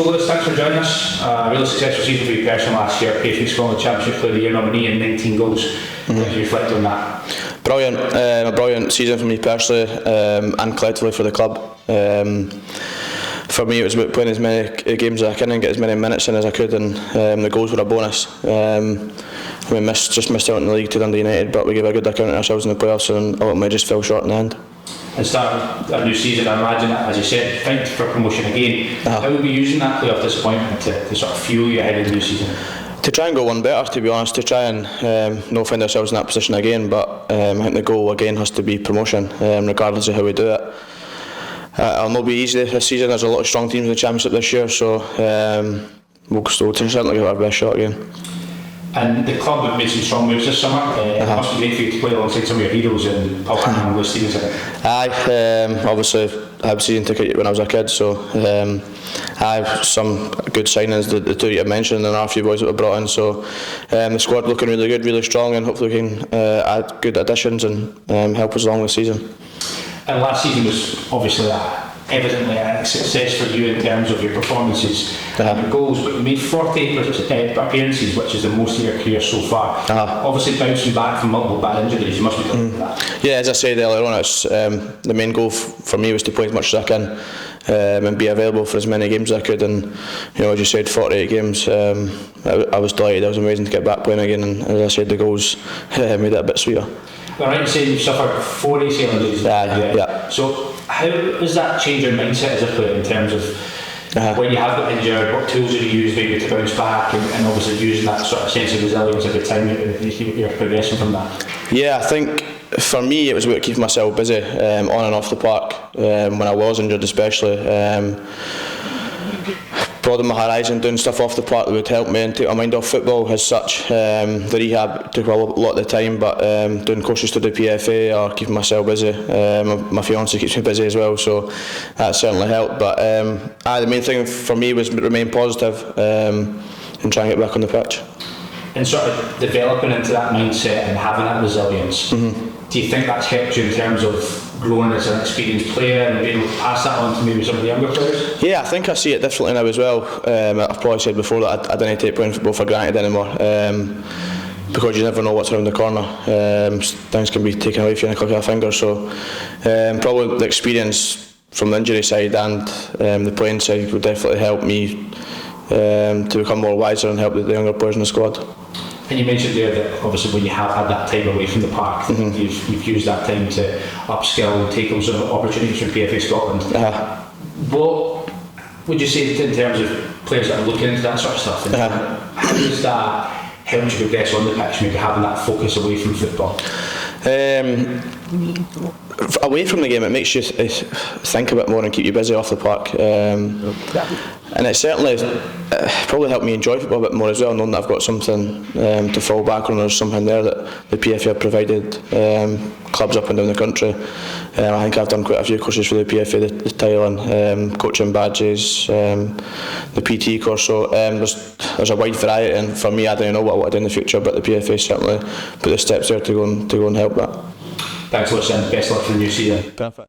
So Lewis, thanks for joining us. Really successful season for you personally last year. PFA Scotland Championship Player of the Year nominee and 19 goals. How do you reflect on that? Brilliant, a brilliant season for me personally and collectively for the club. For me, it was about playing as many games as I can and get as many minutes in as I could, and the goals were a bonus. We just missed out in the league to Dundee United, but we gave a good account of ourselves in the playoffs and ultimately just fell short in the end. And starting a new season, I imagine, as you said, fighting for promotion again. How will you be using that playoff disappointment to sort of fuel you ahead of the new season? To try and go one better, to be honest, to try and not find ourselves in that position again, but I think the goal again has to be promotion, regardless of how we do it. It'll not be easy this season. There's a lot of strong teams in the Championship this year, so we'll certainly give it our best shot again. And the club have made some strong moves this summer. It must be great for you to play alongside some of your heroes in Paul and Lewis Vaughan. Obviously I had season ticket when I was a kid, so I have some good signings, the two you mentioned, and a few boys that were brought in, so the squad looking really good, really strong, and hopefully we can add good additions and help us along this season. And last season was obviously evidently a success for you in terms of your performances and your goals, but you made 48 appearances, which is the most of your career so far. Obviously bouncing back from multiple bad injuries, you must be done with that. Yeah, as I said earlier on, it's, the main goal for me was to play as much as I can and be available for as many games as I could, and as you said, 48 games, I was delighted. It was amazing to get back playing again, and as I said, the goals made it a bit sweeter. All right, you said you've suffered 4 ACL injuries. Yeah. So how does that change your mindset as a player in terms of when you have got injured, what tools do you use maybe to bounce back, and obviously using that sort of sense of resilience every time you're progressing from that? Yeah, I think for me it was about keeping myself busy on and off the park when I was injured especially. Broaden my horizon, doing stuff off the park that would help me and take my mind off football as such. The rehab took a lot of the time, but doing courses to the PFA or keeping myself busy. My fiance keeps me busy as well, so that certainly helped. But the main thing for me was remain positive and try and get back on the pitch. And sort of developing into that mindset and having that resilience, do you think that's helped you in terms of growing as an experienced player and being able to pass that on to maybe some of the younger players? Yeah, I think I see it differently now as well. I've probably said before that I don't take playing football for granted anymore, because you never know what's around the corner. Things can be taken away from you in a click of a finger, so probably the experience from the injury side and the playing side would definitely help me to become more wiser and help the younger players in the squad. And you mentioned there that obviously when you have had that time away from the park, you've used that time to upskill and take those opportunities from PFA Scotland. What would you say in terms of players that are looking into that sort of stuff? How does that help you progress on the pitch, maybe having that focus away from football? Away from the game, it makes you think a bit more and keep you busy off the park. And it certainly probably helped me enjoy football a bit more as well, knowing that I've got something to fall back on. There's something there that the PFA have provided clubs up and down the country. I think I've done quite a few courses for the PFA, the Thailand, coaching badges, the PT course, so there's a wide variety, and for me I don't know what I want to do in the future, but the PFA certainly put the steps there to go and help that. Thanks, Lewis, and best luck for the new season. Perfect.